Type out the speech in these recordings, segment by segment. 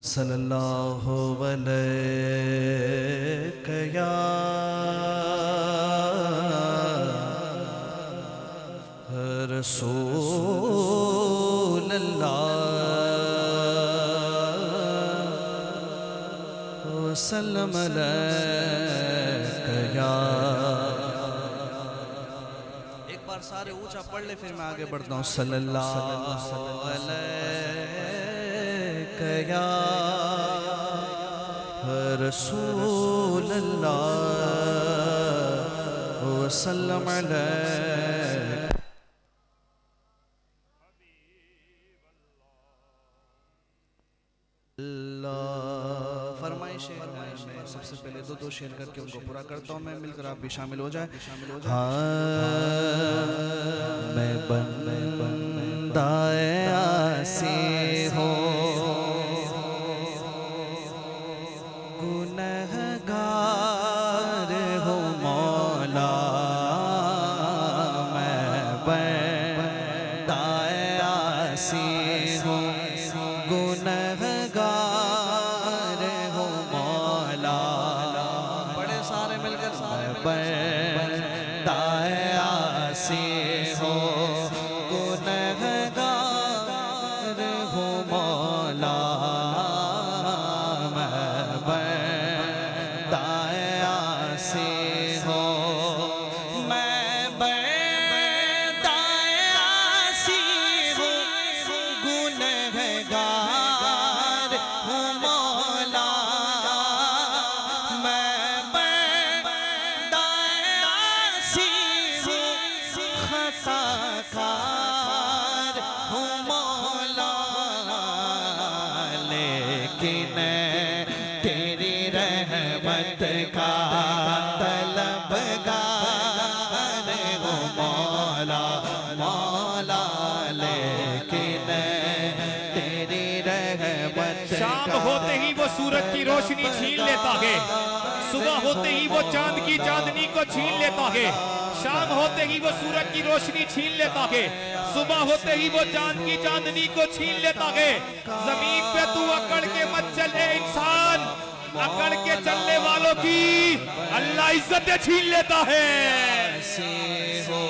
सल्लल्लाहु अलैहि या रसूल अल्लाह वसल्लम अलैका या। एक बार सारे ऊंचा पढ़ ले फिर मैं आगे बढ़ता हूँ। सल्लल्लाहु अलैका या रसूल अल्लाह वसल्लम अलैका। फरमाइश मैं सबसे पहले दो शेयर करके उनको पूरा करता हूँ। मैं मिलकर आप भी शामिल हो जाए। मैं बंदाए आसी हो गुनहगार हो मौला। मैं बंदाए आसी हो गुनहगार हो मौला। बड़े सारे मिलकर बंदाए आसी हो गुनहगार हो मौला। मैं बंदाए आसी हो मैं बंदाए आसी हो गुनहगार हो मौला। मैं बंदाए आसी हो खताकार हो मौला। लेकिन तेरी रहमत का तलबगार हो मौला मौला। लेकिन तेरी रहमत शाम होते ही वो सूरज की रोशनी छीन लेता है, सुबह होते ही वो चांद की चांदनी को छीन लेता है। शाम होते ही वो सूरज की रोशनी छीन लेता है, सुबह होते ही वो चांद की चांदनी को छीन लेता है। जमीन पे तू अकड़ के मत चले इंसान, अकड़ के चलने वालों की अल्लाह इज्जतें छीन लेता है। हो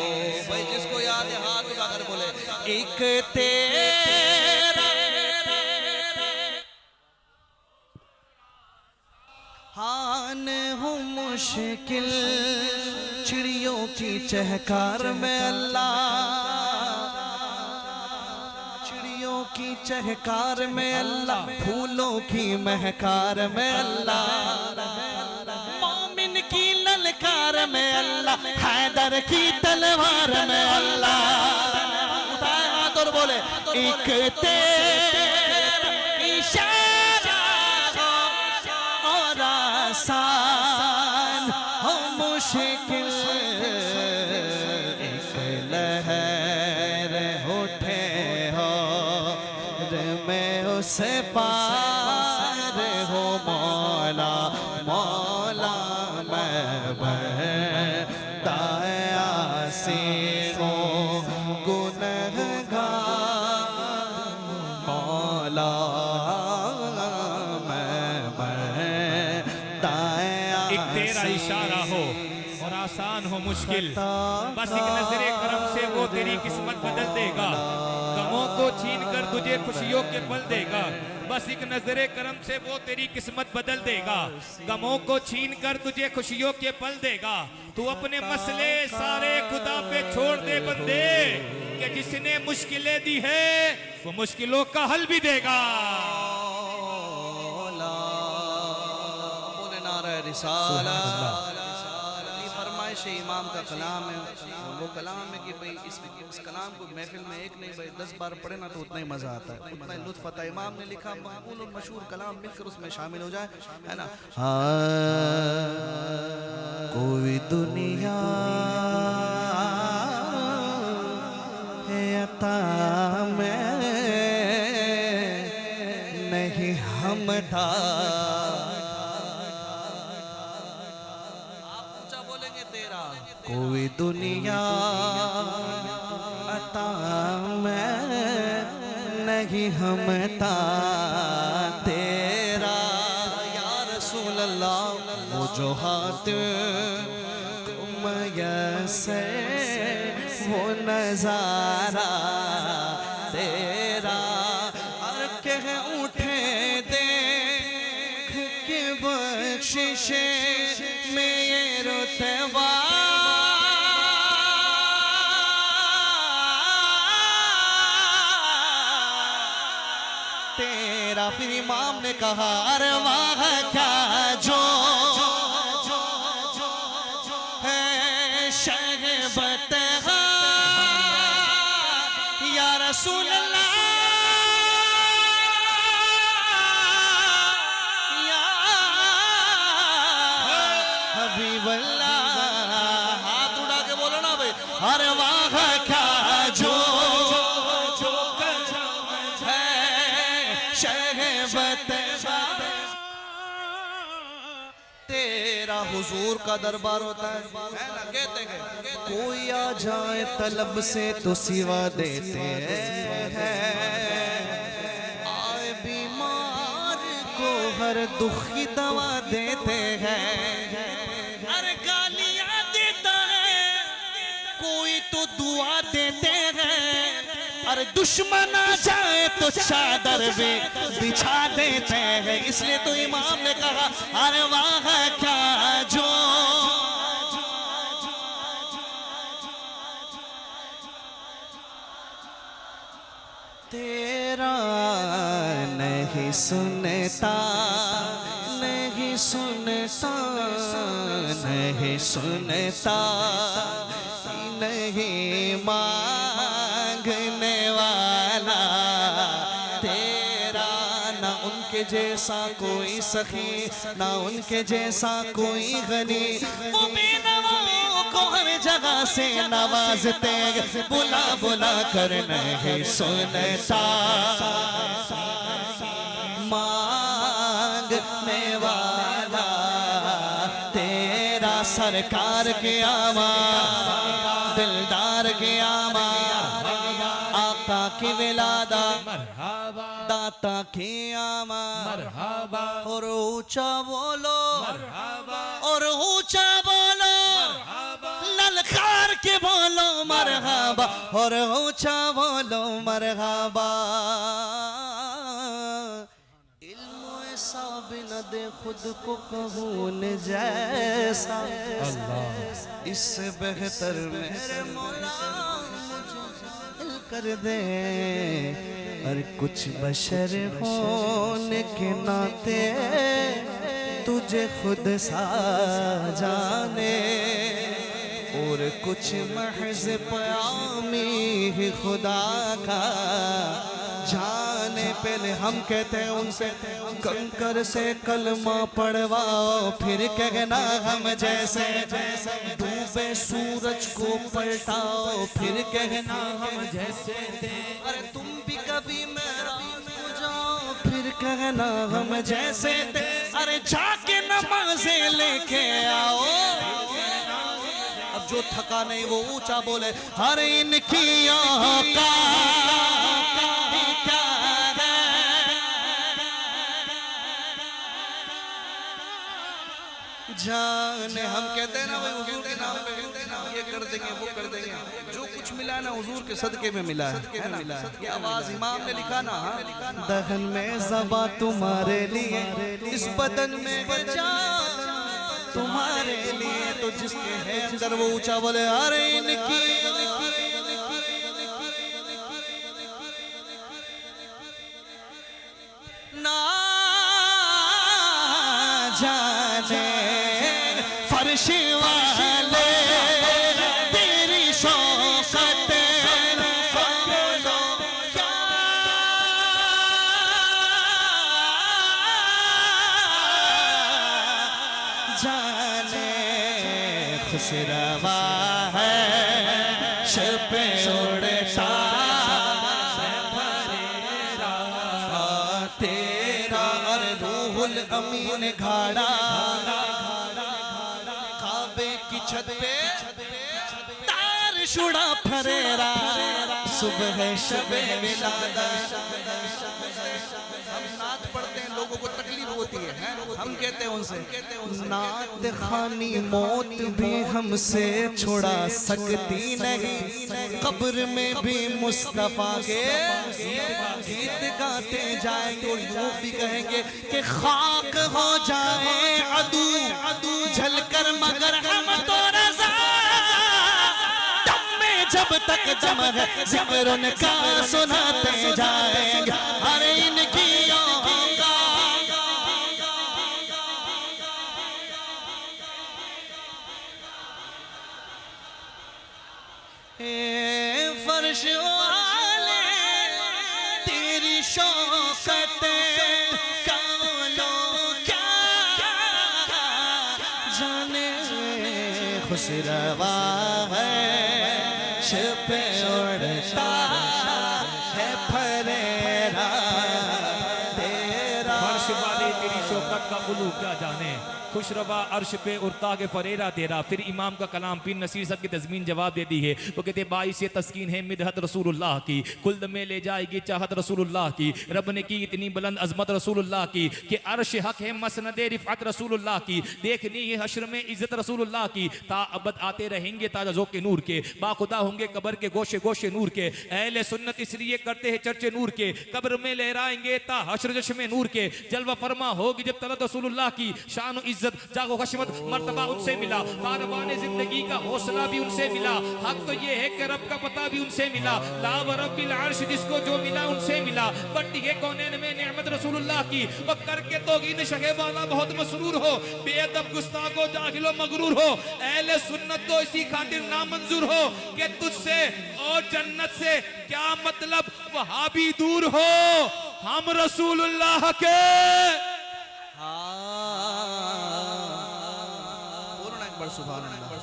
भाई जिसको याद है हाथ उठाकर बोले एक तेरा हान हो मुश्किल चिड़ियों की चहकार में अल्लाह। चिड़ियों की चहकार में अल्लाह, फूलों की महकार में अल्लाह, मोमिन की ललकार में अल्लाह, हैदर की तलवार में अल्लाह। उठाए हाथ और बोले एक तेरा इशारा और आसान हो मुश्किल। एक लहर उठे हो मैं उसे पार हो मौला मौला। मैं बंदाए आसी हो गुनहगार मौला। मैं बंदाए एक तेरा इशारा हो और आसान हो मुश्किल, बस एक नजरे करम से वो तेरी किस्मत बदल देगा। गमों को छीन कर तुझे खुशियों के पल देगा, बस एक नजरे करम से वो तेरी किस्मत बदल देगा। गमों को छीन कर तुझे खुशियों के पल देगा। तू अपने मसले सारे खुदा पे छोड़ दे बंदे, कि जिसने मुश्किलें दी है वो मुश्किलों का हल भी देगा। फरमाइश इमाम का कलाम है, वो कलाम है कि भाई इस कलाम को महफिल में एक नहीं भाई 10 बार पढ़े ना तो उतना ही मजा आता है, उतना ही लुत्फ आता है। इमाम ने लिखा मकबूल और मशहूर कलाम मिलकर उसमें शामिल हो जाए, है ना। कोई दुनिया है अता में नहीं हमदा। कोई दुनिया अता मैं नहीं हमता तेरा। जो हाथ को मयस्सर वो नजारा तेरा और कह उठे देख के बख्शिशे में ये रुतबा तेरा। फिर इमाम ने कहा अरे वाह क्या जो है शहबत या रसूल अल्लाह या हबीब अल्लाह। हाथ उड़ा के बोलो ना भाई अरे वाह क्या जो तेरा हुजूर का दरबार होता है ना, कहते हैं कोई आ जाए तलब से तो सिवा देते हैं, आए बीमार को हर दुख की दवा देते हैं। अरे गालियां देता है कोई तो दुआ देते हैं, अरे दुश्मन आ जाए तो चादर भी बिछा देते हैं। इसलिए तो इमाम ने कहा अरे वाह क्या जो तेरा नहीं सुनता नहीं सुनता नहीं सुनता नहीं मांगने वाला तेरा। ना उनके जैसा कोई सखी ना उनके जैसा कोई गनी, वो बेनवाओं को हर जगह से नवाजते बुला बुला कर नहीं सुनता मांगने वाला तेरा। सरकार के आवाज़ दिलदार के आवाज़ आका की विलादा दाता की आवाज़ और ऊंचा बोलो और ऊंचा बोलो ललकार के बोलो मरहबा और ऊंचा बोलो मरहबा। बिना दे खुद को कहून जैसा इससे बेहतर मेरे मौला कर दे। और कुछ बशर होने के नाते तुझे खुद सा जाने और कुछ महज प्यामी ही खुदा का जाने। पहले हम कहते हैं उनसे कंकर से कलमा पढ़वाओ फिर कहना हम जैसे डूबे सूरज को पलटाओ फिर कहना हम जैसे। अरे तुम भी कभी मेराज को जाओ फिर कहना हम जैसे। अरे जाके नमाज़े लेके आओ। अब जो थका नहीं वो ऊंचा बोले हर इनकी औकात जाने। हम कहते हैं ना भाई हुजूर के नाम पे ये कर देंगे वो कर देंगे, जो कुछ मिला ना हुजूर के सदके में मिला है ना। ये आवाज इमाम ने लिखा ना दहन में ज़बा तुम्हारे लिए इस बदन में जान तुम्हारे लिए। तो जिसके है अंदर वो ऊंचा बोले अरे इनकी ना जाने फर्श वाले तेरी शौकत क्या जाने खुशरवा है शब उड़ता तेरा। और रूहुल अमीन घाड़ा काबे की छत पे तार शुड़ा फरेरा सुबह शबे विलादा। हम नात पढ़ते हैं लोगों को तकलीफ होती है, हम कहते कहते हैं उनसे, नात खानी मौत भी हमसे छुड़ा सकती नहीं, कब्र में भी मुस्तफा के गीत गाते जाएंगे। और यूं भी कहेंगे कि खाक हो जाए अदू झलकर मगर हम तो रज़ा, दम में जब तक दम है जिक्र उनका सुनाते जाएंगे। अरे इनकी फर्श वाले तेरी शौकत कालो क्या जाने, खुशरवा है पे उड़ता है फरेरा तेरा। फर्श वाले तेरी शौकत का उलू क्या जाने, खुशरवा अर्श पे उड़ता के फरेरा तेरा। फिर इमाम का कलाम पीर नसीर साहब की तज़मीन जवाब दे दी है। वो कहते बाईस तस्कीन है मिदहत रसूलुल्लाह की, कुल्द में ले जाएगी चाहत रसूलुल्लाह की। रब ने की इतनी बुलंद अजमत रसूलुल्लाह की कि अर्श हक है मसनद रिफ़अत रसूलुल्लाह की। देखनी है हश्र में इज्जत रसूलुल्लाह की, ता अबद आते रहेंगे ताज़ो के नूर के, बाखुदा होंगे कब्र के गोशे गोशे नूर के। अहले सुन्नत इसलिए करते हैं चर्चे नूर के, कब्र में लहराएंगे ता हश्र जश्मे नूर के। जलवा फरमा होगी जब तलत रसूलुल्लाह की, शान इज्जत जागो खशमत मर्तबा उनसे मिला, कारवाने जिंदगी का हौसला भी उनसे मिला। हक तो ये है कि रब का पता भी उनसे मिला, ला व रब्बिल अर्श जिसको जो मिला उनसे मिला। बट्टी है कौनैन में नेमत रसूलुल्लाह की, और करके तौहीद शहे वाला बहुत मसरूर हो, बेअदब गुस्ताखो जाहिलो मगरूर हो। अहले सुन्नत तो इसी खातिर नामंजूर हो कि तुझसे और जन्नत से क्या मतलब वहाबी दूर हो, हम रसूलुल्लाह के। सुभान अल्लाह,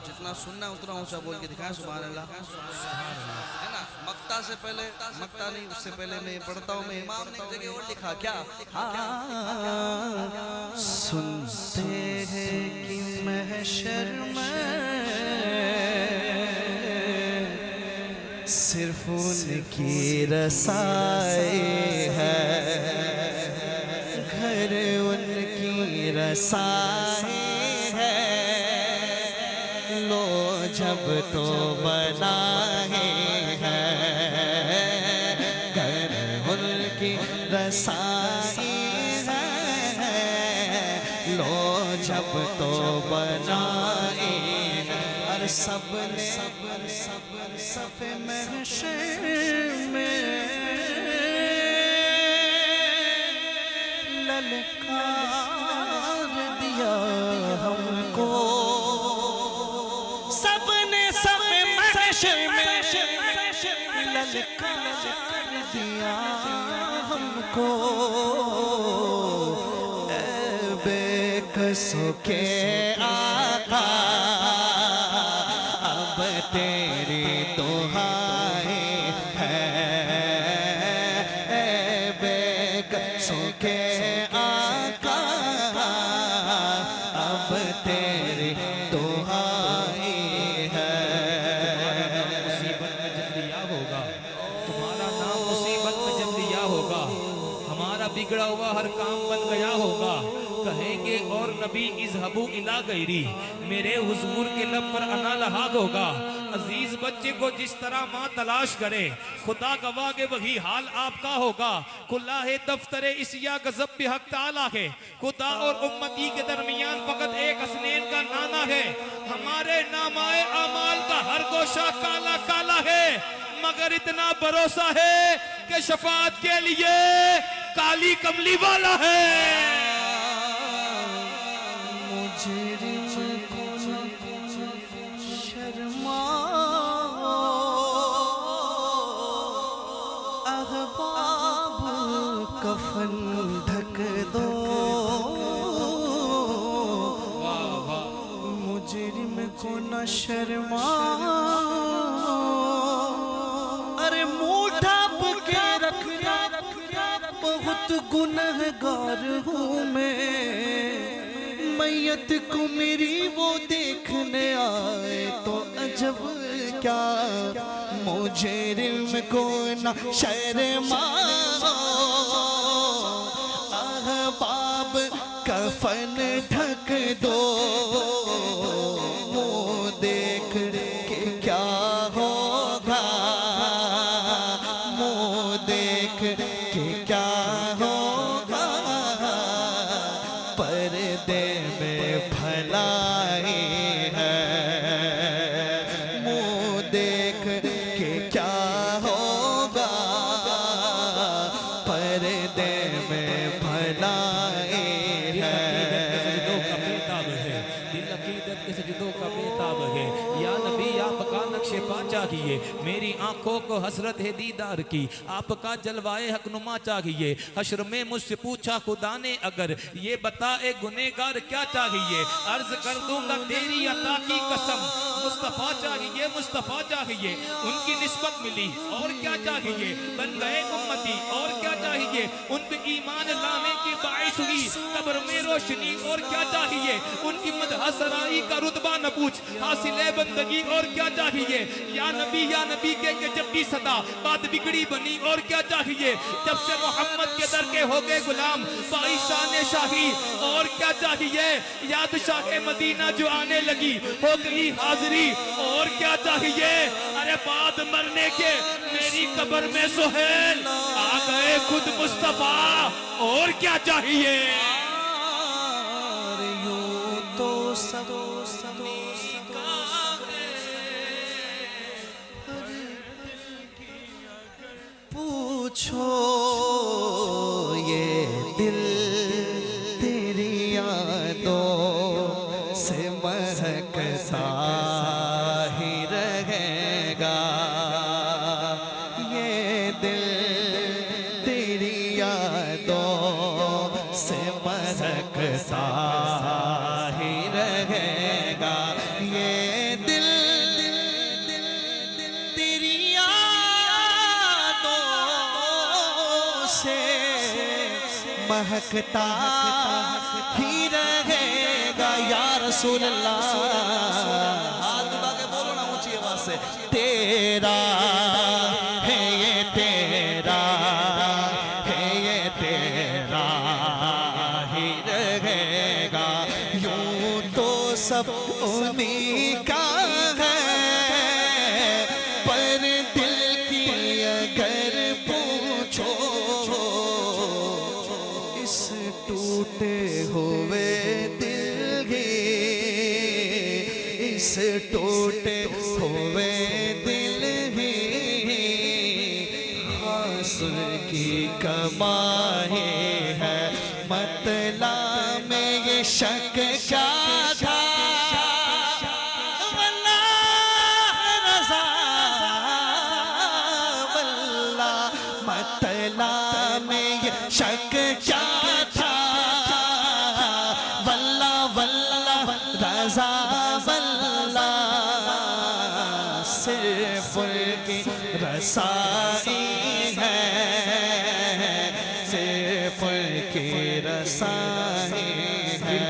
जितना सुनना उतना ऊंचा बोल के दिखाएं सुभान अल्लाह, है ना। मक्ता से पहले, मक्ता नहीं उससे पहले मैं पढ़ता हूँ, मैं इमाम ने एक जगह और लिखा क्या, सुनते हैं कि महशर में सिर्फ उनकी रसाई है, घर उनकी रसाई है। लो जब तो बनाए हैं, घर उनकी रसाई है। लो जब तो बनाए और सबने सफ़े महशर में ललकार दिया हमको, सबने सफ़े महशर में ललकार दिया हमको। ऐ बेकसों के आका अब तेरी दुहाई है, ऐ बेकसों के आका अब तेरी दुहाई है। मुसीबत में जब दिया होगा तुम्हारा नाम, मुसीबत में जब दिया होगा हमारा बिगड़ा हुआ हर काम बन गया होगा। कहेंगे और नबी इज़हबू इला गैरी, मेरे हुजूर के लब पर अना लहाग होगा। अजीज बच्चे को जिस तरह माँ तलाश करे, खुदा गवाह के वही हाल आपका होगा। खुला है दफ्तरे इसिया गज़ब पे हक ताला है, खुदा और उम्मती के दरमियान फकत एक हसनैन का नाना है। हमारे नामाए अमाल का हर गोशा काला काला है, मगर इतना भरोसा है कि शफाअत के लिए काली कमली वाला है। कफन ढक दो मुजरिम को न शर्मा, अरे मुंह ढाप के रखना, बहुत गुनहगार हूँ मैं। मैयत को मेरी वो देखने आए तो अजब क्या, मुजरिम को न शर्मा अब कफन ढक दो, मुँह देख के क्या होगा, मुँह देख के क्या होगा, पर्दे में भलाई है, मुँह देख के क्या होगा, पर्दे में भलाई है। दिल अकीदत के सजदों का बेताब है। या नबी आपका नक्शे पा चाहिए, मेरी आंखों को हसरत है दीदार की, आपका जलवाए हकनुमा चाहिए। हश्र में मुझसे पूछा खुदा ने अगर, ये बता ए गुनेगार क्या चाहिए, अर्ज कर दूंगा तेरी अता की कसम, मुस्तफ़ा चाहिए, मुस्तफ़ा चाहिए। उनकी निस्बत मिली और क्या चाहिए, बन गए उम्मती और क्या चाहिए, उन पे ईमान लाने की बाइश हुई कब्र में रोशनी और क्या चाहिए, उनकी मदह सराई का रुतबा न पूछ, हासिले बंदगी और क्या चाहिए। या नबी के जब भी सदा बात बिगड़ी बनी और क्या चाहिए, जब से मोहम्मद के दर के हो गए गुलाम बाई शान शाही और क्या चाहिए। याद शाह मदीना जो आने लगी हो गई हाजिरी और क्या चाहिए। अरे बाद मरने के मेरी कब्र में सुहेल आ गए खुद मुस्तफा और क्या चाहिए। यूं तो सब पूछो ये दिल तेरी यादों से महकता ही रहेगा, ये दिल तेरी यादों से महकता ही रहेगा, ये दिल तेरी से महकता ही रहेगा। या रसूल अल्लाह, हाथ उठा के बोलो ना ऊंची आवाज से, तेरा है ये तेरा है ये तेरा ही रहेगा। यूं तो सब उन्हीं का है, पर दिल की अगर पूछो इस टूटे हुए दिल की, इस टूटे हुए दिल की हासिल की कमाई है। मतला में ये शक क्या था, मतला में ये शक क्या था, वल्ला वल्ला रज़ा वल्ला सिर्फ उनकी रसाई है, सिर्फ उनकी रसाई है।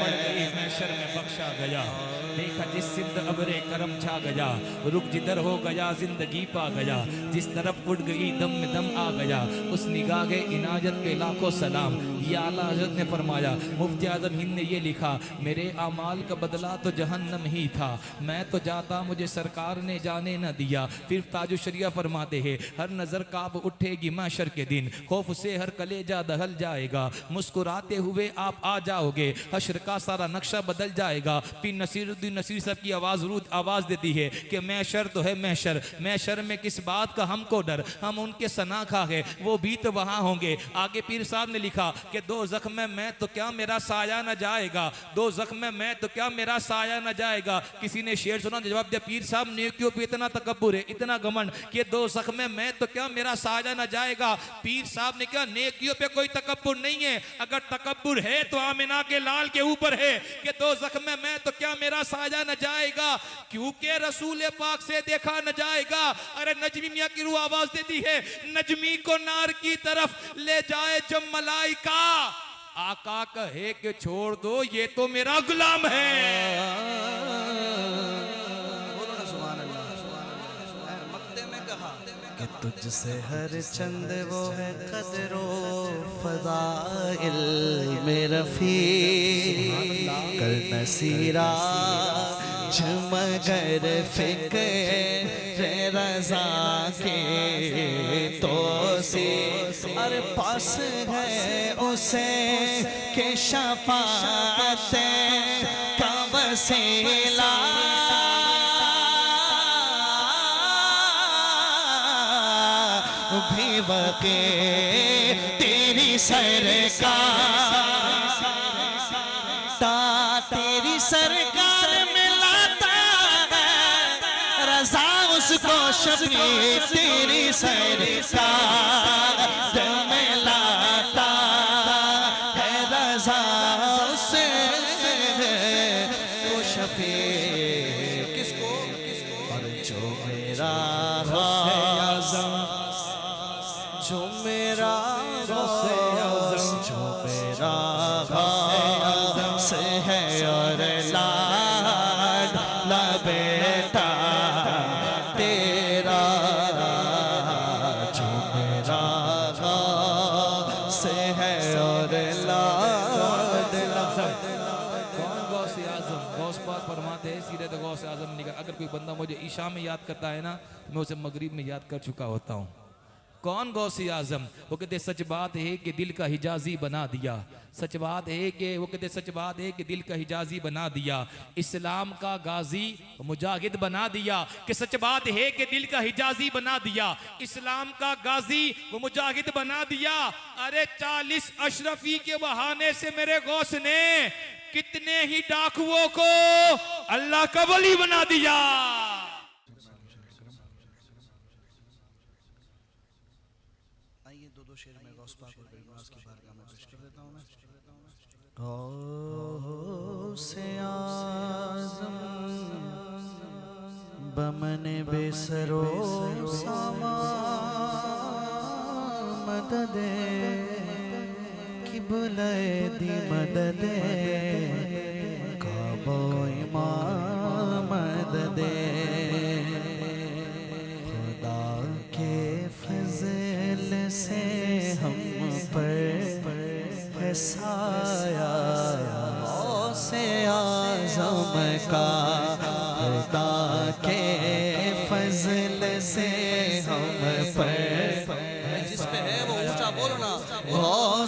पड़ गई महशर में बख्शा गया, देखा जिस सिंध अबरे करम छा गया, रुक जिधर हो गया जिंदगी पा गया, जिस तरफ उड़ गई दम में दम आ गया, उस निगाहे इनायत पे लाखों सलाम। ये आला हज़रत ने फरमाया, मुफ्ती आज़म हिंद ने ये लिखा, मेरे अमाल का बदला तो जहन्नम ही था, मैं तो जाता मुझे सरकार ने जाने न दिया। फिर ताजु शरिया फरमाते हैं, हर नज़र काब उठेगी महशर के दिन, खौफ से हर कलेजा दहल जाएगा, मुस्कुराते हुए आप आ जाओगे, हश्र का सारा नक्शा बदल जाएगा। फिर नसीरुद्दीन नसीर साहब की आवाज़ देती है कि महशर तो है महशर, महशर में किस बात का हमको डर, हम उनके सना खा है वो भी तो वहाँ होंगे। आगे पीर साहब ने लिखा कि दो ज़ख्म में मैं तो क्या मेरा साया न जाएगा, दो ज़ख्म में मैं तो क्या मेरा साया न जाएगा। किसी ने शेर सुना, जवाब दिया, पीर साहब नेकियों पे इतना तकब्बुर है, इतना घमंड कि दो ज़ख्म में मैं तो क्या मेरा साया न जाएगा। पीर साहब ने कहा नेकियों पे कोई तकब्बुर नहीं है, अगर तकब्बुर है तो आमिना के लाल के ऊपर है कि दो ज़ख्म में मैं तो क्या मेरा साया न जाएगा, क्योंकि रसूल पाक से देखा न जाएगा। अरे नजमी मियां की रूह आवाज देती है, नजमी को नार की तरफ ले जाए जब मलाइका, आका कहे कि छोड़ दो ये तो मेरा गुलाम है। बोलो ना सुभान अल्लाह। मक्ते में कहा कि तुझसे हर चंद वो है कदरो फज़ाइल रफी कर नसीरा मगर फिक्र रजा के तो से अरे पास है उसे के शफाअत का वसीला भी वके तेरी सरकार तेरी सरकार में लाता है रजा उसको शफी तेरी सरकार में लाता है रजा उसे वो शफी किसको और जो मेरा जो मेरा जो मेरा से है और लाडला बेटा तेरा जो मेरा से है और लाडला कौन गौसे आजम? गौस पाक फरमाते हैं सीरत गौसे आजम निकल, अगर कोई बंदा मुझे ईशा में याद करता है ना तो मैं उसे मगरिब में याद कर चुका होता हूँ। कौन गौसे आजम? वो कहते सच बात है कि दिल का हिजाजी बना दिया, सच बात है कि वो कहते सच बात है कि दिल का हिजाजी बना दिया, इस्लाम का गाजी मुजाहिद बना दिया। कि सच बात है कि दिल का हिजाजी बना दिया, इस्लाम का गाजी वो मुजाहिद बना दिया। अरे 40 अशरफी के बहाने से मेरे गौस ने कितने ही डाकुओं को अल्लाह का वली बना दिया। दो शेर में गौस पाक और बेगुनाह की बारगाह में पेश कर देता हूं मैं। गौसे आज़म बमने बेसरो सामा मददे किबले दी मददे काबो इमाम मददे खुदा के फज़ल से हम पर है साया से आज़म का खुदा के फज़ल से हम पर जिस पे है वो ऊंचा बोलो ना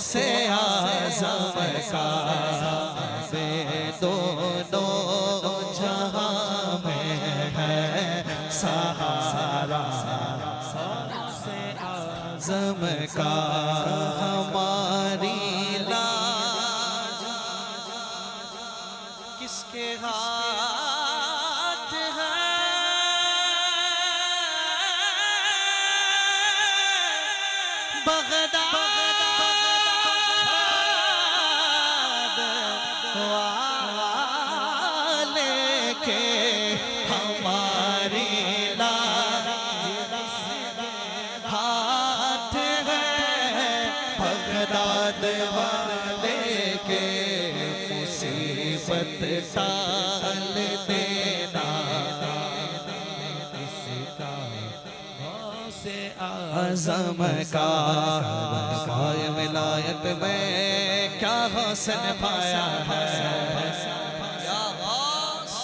से आज़म का बे दोनों जहां में है सहारा आज़म का हमारी लाज किसके हाथ है बगदाद वाले के हमारी लाज हाथ है बगदाद वाले के मुसीबत टाल देना आज़म का पाए विलायत में क्या हसन पाया है। या गौस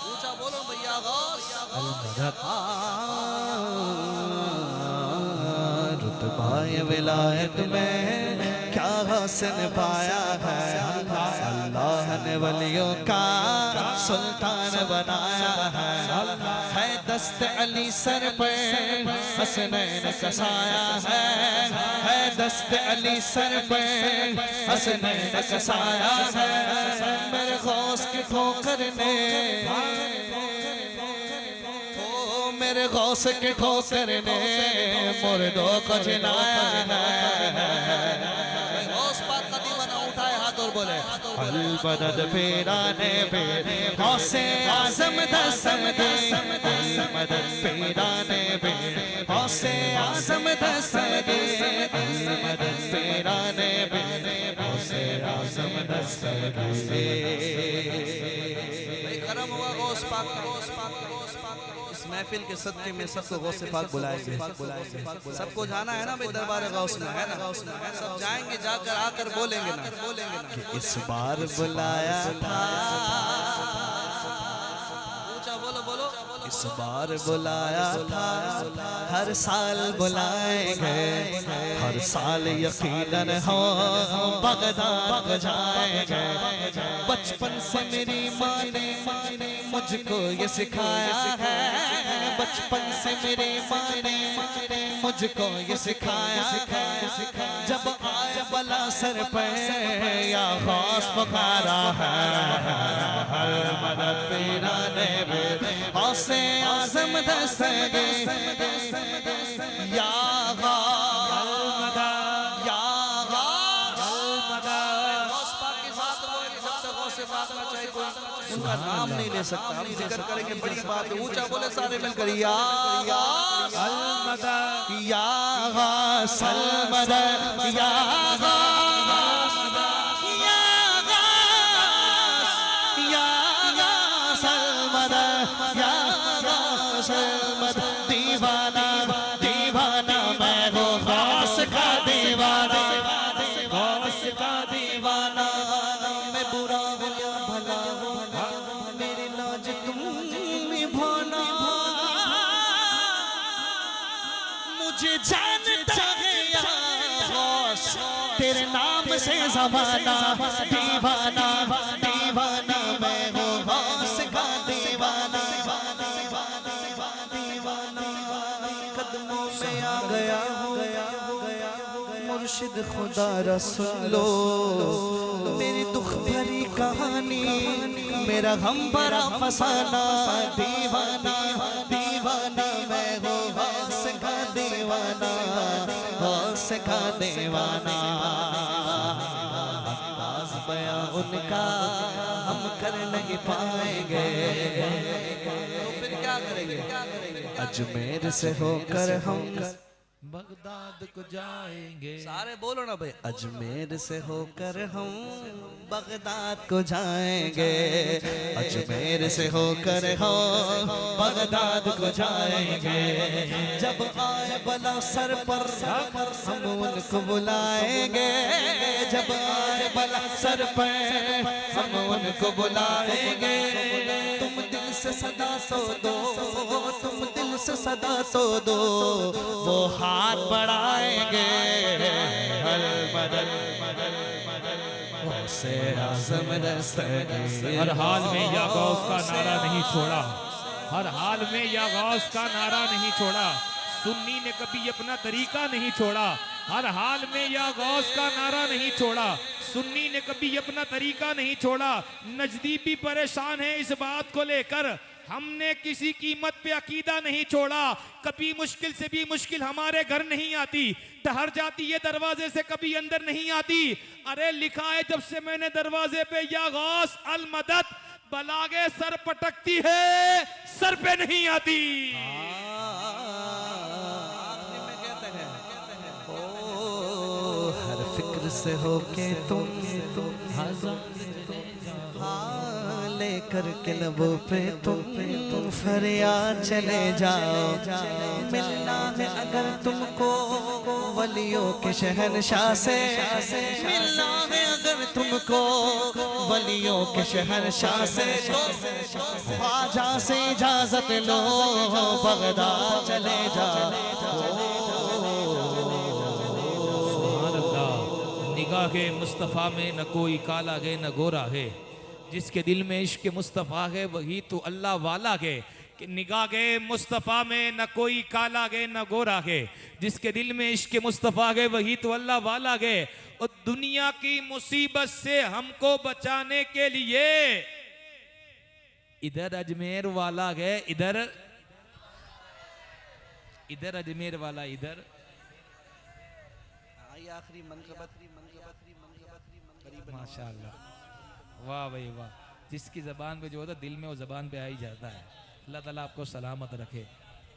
ऊंचा बोलो भैया गौस रुतबाए विलायत में क्या हसन पाया है। अल्लाह ने वलियों का सुल्तान बनाया है दस्त अली सर पर हसनैन कसाया है दस्त अली सर पर हसनैन कसाया है। मेरे गौस की ठोकर ने मेरे गौस के ठोकर ने मुर्दों को जिलाया है। गौस पाक का दीवाना उठाए हाथ और बोले अलबदद पीराने बेरे गौसे आज़म दस्तम दे मदद पीराने बेरे गौसे आज़म दस्तम दे मदद पीराने बेरे गौसे आज़म दस्तम दे। करम हुआ गौस पाक का। इस महफिल के सदके में सबको गौसे पाक बुलाएंगे। सबको जाना है ना भाई दरबार गौस में, है ना? सब जाएंगे, जाकर आकर बोलेंगे ना कि इस बार बुलाया था, ऊंचा बोलो बोलो। इस बार बुलाया था, हर साल बुलाएंगे, हर साल यकीनन हो बगदाद जाएंगे। बचपन से मेरी माँ ने मुझको ये सिखाया है, बचपन से मेरी माँ ने मुझको ये सिखाया है। जब आए बला सर पे या गौस पुकारा है, हर मदद तेरा ने हौसे आज़म दस्तगे या गौस या गौस पाक के साथ रहोगे, जब तक गौस पाक ना चाहे कोई उनका नाम नहीं ले सकता। हम जिक्र करेंगे, बड़ी बात है। ऊंचा बोले सारे मिलकर या गौस या गौस अलमदद या गौस या गौस या गौस अलमदद या गौस अलमदद। दीवाना दीवाना मैं वो गौस का दीवाना, गौस का दीवाना। मैं बुरा हूँ या भला हूँ, मेरी लाज तुम निभाना। मुझे जानता है या गौस तेरे नाम से ज़माना, दीवाना दीवाना मैं वो गौस का दीवाना, दीवाना। कदमों में आ गया मुर्शिद खुदा रसूल लो, मेरी दुख भरी कहानी, मेरा गम भरा फसाना। दीवाना दीवाना मैं वो गौस का दीवाना, गौस का दीवाना। अंदाज़ बयां उनका हम कर नहीं पाएंगे, तो फिर क्या करेंगे? अजमेर से होकर हम बगदाद को जाएंगे। सारे बोलो ना भाई। अजमेर से होकर हम बगदाद को जाएंगे, अजमेर से होकर हम बगदाद को जाएंगे। जब आए बला सर पर हम उनको बुलाएंगे, जब आए बला सर पर हम उनको बुलाएंगे। तुम दिल से सदा सो दो, तुम दिल से सदा सो दो, वो हाथ बढ़ाएंगे हर मदद से आज़म दस्तगी। हर हाल में या गौस का नारा नहीं छोड़ा, हर हाल में या गौस का नारा नहीं छोड़ा। सुन्नी ने कभी अपना तरीका नहीं छोड़ा, हर हाल में या गौस का नारा नहीं छोड़ा। सुन्नी ने कभी अपना तरीका नहीं छोड़ा। नजदी भी परेशान है इस बात को लेकर, हमने किसी कीमत पे अकीदा नहीं छोड़ा। कभी मुश्किल से भी मुश्किल हमारे घर नहीं आती, ठहर जाती है दरवाजे से, कभी अंदर नहीं आती। अरे लिखा है जब से मैंने दरवाजे पे या गौस अल मदद, बलागे सर पटकती है, सर पे नहीं आती। आखिरी में कहते हैं, ओ हर फिक्र से होके तुम लेकर के लबों पे तुम फरियाद चले जाओ। मिलना है अगर तुमको वलियों के शहंशाह से, मिलना है अगर तुमको वलियों के शहंशाह से, ख्वाजा से इजाजत लो बगदाद चले जाओ। निगाह के मुस्तफ़ा में न कोई काला है न गोरा है, जिसके दिल में इश्क मुस्तफ़ा है वही तो अल्लाह वाला है। कि निगाह के मुस्तफ़ा में न कोई काला है न गोरा है, जिसके दिल में इश्क मुस्तफ़ा है वही तो अल्लाह वाला है। और दुनिया की मुसीबत से हमको बचाने के लिए इधर अजमेर वाला है, इधर अजमेर वाला, इधर आखिरी मनकबत माशाअल्लाह, वाह भाई वाह। जिसकी ज़बान पे जो होता है दिल में वो ज़बान पे आ ही जाता है। अल्लाह ताला आपको सलामत रखे।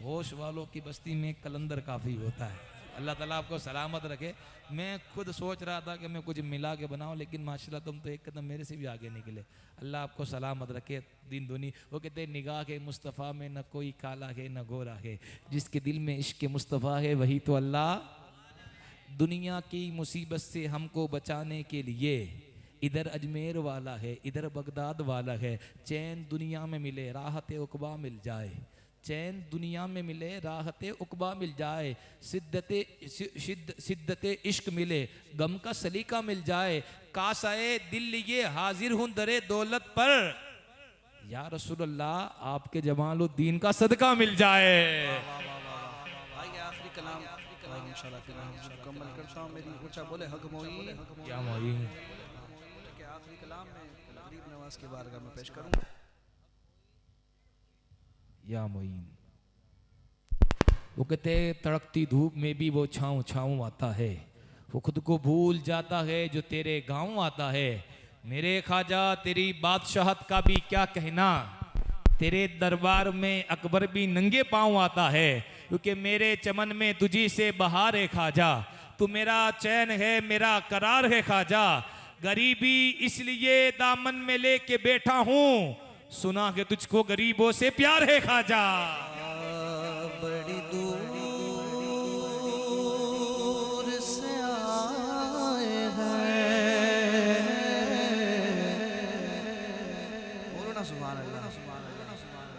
होश वालों की बस्ती में कलंदर काफ़ी होता है। अल्लाह ताला आपको सलामत रखे। मैं खुद सोच रहा था कि मैं कुछ मिला के बनाऊं, लेकिन माशाल्लाह तुम तो एक कदम मेरे से भी आगे निकले। अल्लाह आपको सलामत रखे दिन दुनी। वो कहते हैं निगाह के मुस्तफ़ा में न कोई काला है न गोरा है, जिसके दिल में इश्क मुस्तफ़ा है वही तो अल्लाह। दुनिया की मुसीबत से हमको बचाने के लिए इधर अजमेर वाला है, इधर बगदाद वाला है। चैन दुनिया में मिले राहत उक़बा मिल जाए, चैन दुनिया में मिले राहत उक़बा मिल जाए। सिद्दते इश्क मिले गम का सलीका मिल जाए। कासाए दिल लिए हाजिर हूँ दरे दौलत पर, या रसूलल्लाह आपके जमालुद्दीन का सदका मिल जाए। आइए आखिरी कलाम इंशाल्लाह फिर हम मुकम्मल करता हूँ। मेरी कुछ बोले हक मोई क्या मोईन के आखिरी कलाम में गरीब नवाज की बारगाह में पेश करूँगा। या मोईन। वो कहते तड़कती धूप में भी वो छाँव छाँव आता है, वो खुद को भूल जाता है जो तेरे गाँव आता है। मेरे ख्वाजा तेरी बादशाहत का भी क्या कहना, तेरे दरबार में अकबर भी नंगे पाँव आता है। क्योंकि मेरे चमन में तुझी से बहार है ख्वाजा, तू मेरा चैन है मेरा करार है ख्वाजा। गरीबी इसलिए दामन में लेके बैठा हूँ, सुना कि तुझको गरीबों से प्यार है ख्वाजा। बड़ी दूर से आए हैं। बोलो ना सुभान अल्लाह,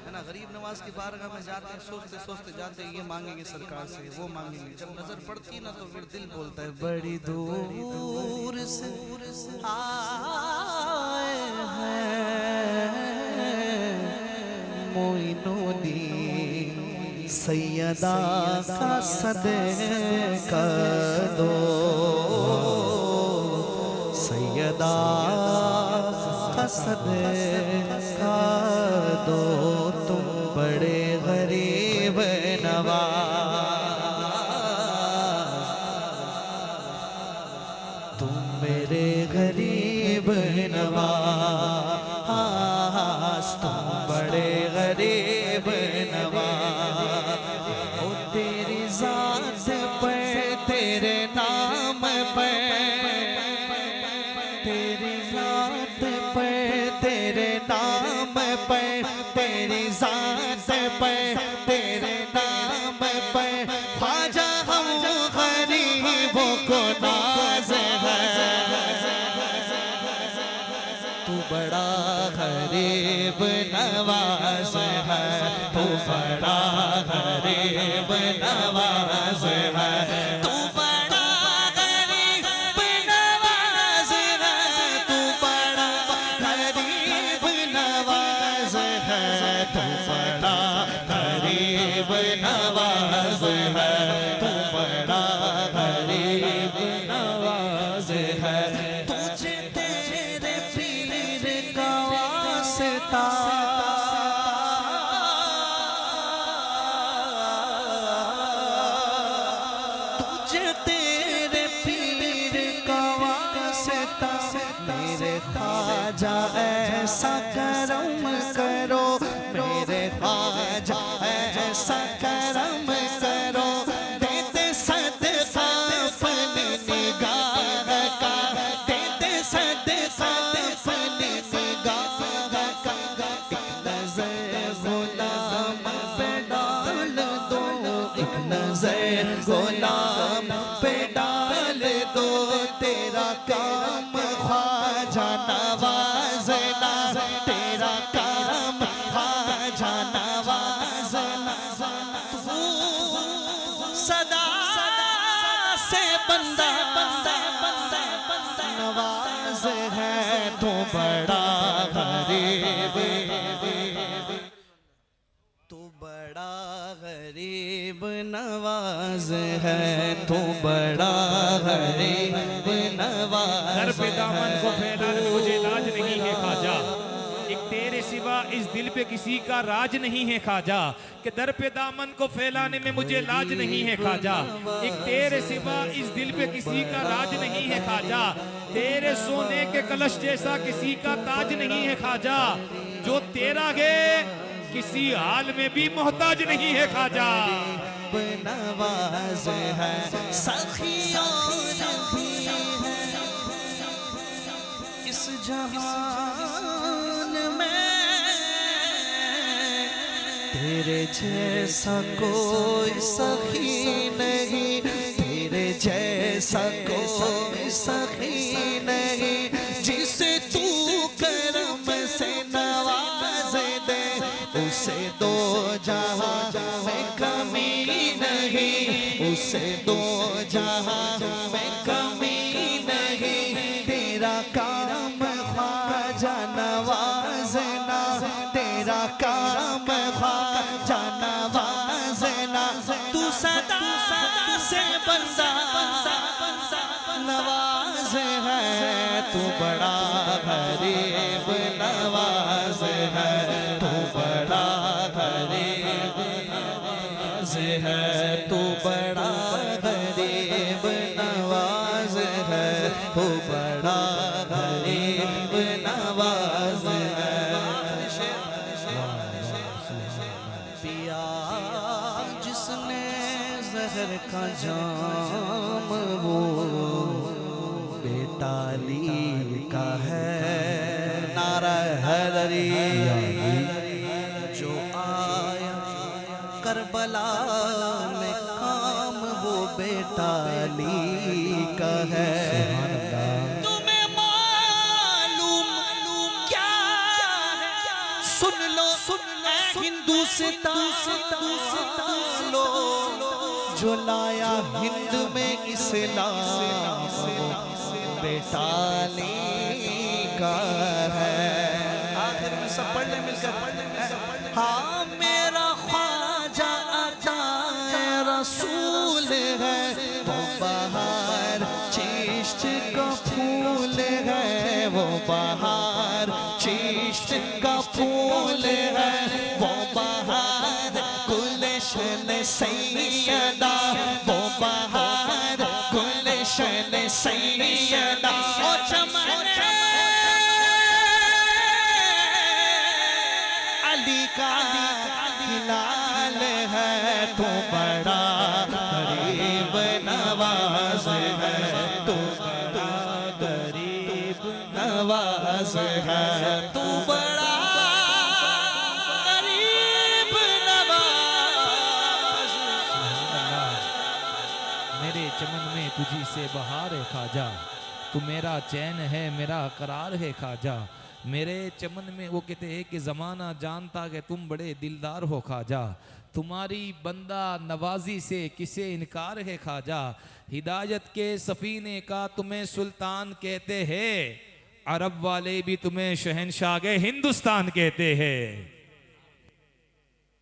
है ना। गरीब नवाज की बारगाह में जाते हैं, सोचते सोचते जाते हैं, ये मांगेंगे सरकार से, वो मांगेंगे। जब नजर पड़ती है ना तो फिर दिल बोलता है बड़ी दूर से आए हैं। मोइनुद्दीन सैयदा का सदका दो, सैयदा का सदका दो। तुम बड़े गरीब नवाज, तुम मेरे गरीब नवाज, तुम बड़े गरीब नवाज। ओ तेरी जात पे तेरे नाम पे, तेरी जात पे तेरे नाम पे, तेरी जात पे तेरे नाम पे ख्वाजा हम गरीबों को नाज है। तू बड़ा गरीब नवाज है, तू बड़ा गरीब नवाज है, तू बड़ा गरीब नवाज है, तू बड़ा गरीब नवाज है, तू बड़ा गरीब नवाज है, तू बड़ा गरीब नवाज है। तुझे तेरे पीर का वास्ता, तुझे तेरे पीर का वास्ता। मेरे ख्वाजा ऐसा करम करो, मेरे ख्वाजा ऐसा करम करो। देते सदका अपनी निगाह का, देते सदका अपनी निगाह का। एक नजर गुलाम पे डाल दो, एक नजर गुलाम पे डाल दो। तेरा काम ख्वाजा नवाजना, तेरा काम ख्वाजा नवाजना। तू सदा से बंदा नवाज है, तो बड़ा गरीब, तू बड़ा गरीब नवाज है, तू बड़ा गरीब नवाज। दर पे दामन को फैलाने में मुझे लाज नहीं है ख्वाजा, एक तेरे सिवा इस दिल पे किसी का राज नहीं है ख्वाजा। कि दर पे दामन को फैलाने में मुझे लाज नहीं है ख्वाजा, एक तेरे सिवा इस दिल पे किसी का राज नहीं है ख्वाजा। तेरे सोने के कलश जैसा किसी का ताज नहीं है ख्वाजा, जो तेरा है किसी हाल में भी मोहताज नहीं है ख्वाजा। गरीब नवाज है, सखी और भी है इस जहान में, तेरे जैसा कोई सखी नहीं, तेरे जैसा कोई सखी नहीं, जिसे तू करम से नवाज दे, उसे दो जहां में कमी नहीं, उसे दो जहां में कमी नहीं, तेरा काम ख्वाजा नवाजना, तेरा काम ख्वाजा नवाजना, तू सदा से बंदा नवाज है, तू बड़ा गरीब नवाज है, तू बड़ा गरीब नवाज है, तू बड़ा गरीब नवाज है, तू बड़ा गरीब नवाज है। पिया जिसने जहर का जाम वो बेताली का है, नारा हैदरी जो आया करबला में काम वो बेताली का है। तुम्हें मालूम क्या है? सुन लो हिंदुस्तान लो, जो लाया हिंद में इस्लाम बेताली का है। आखिर में सब पढ़ ले मिलकर, हाँ मेरा ख्वाजा अता रसूल है, वो बहार चिश्त का फूल है, वो बहार चिश्त का फूल है, वो बहार गुलशन सैयदा, वो बहार गुलशन सैयदा, ओ चमन अली का हिलाल है, तू बड़ा गरीब नवाज है, तू बड़ा गरीब नवाज है, तू बड़ा गरीब नवाज। मेरे चमन में तुझी से बहार है खाजा, तू मेरा चैन है मेरा करार है खाजा, मेरे चमन में वो कहते हैं कि ज़माना जानता कि तुम बड़े दिलदार हो खाजा, तुम्हारी बंदा नवाजी से किसे इनकार है खाजा, हिदायत के सफीने का तुम्हें सुल्तान कहते हैं, अरब वाले भी तुम्हें शहनशाह हिंदुस्तान कहते हैं।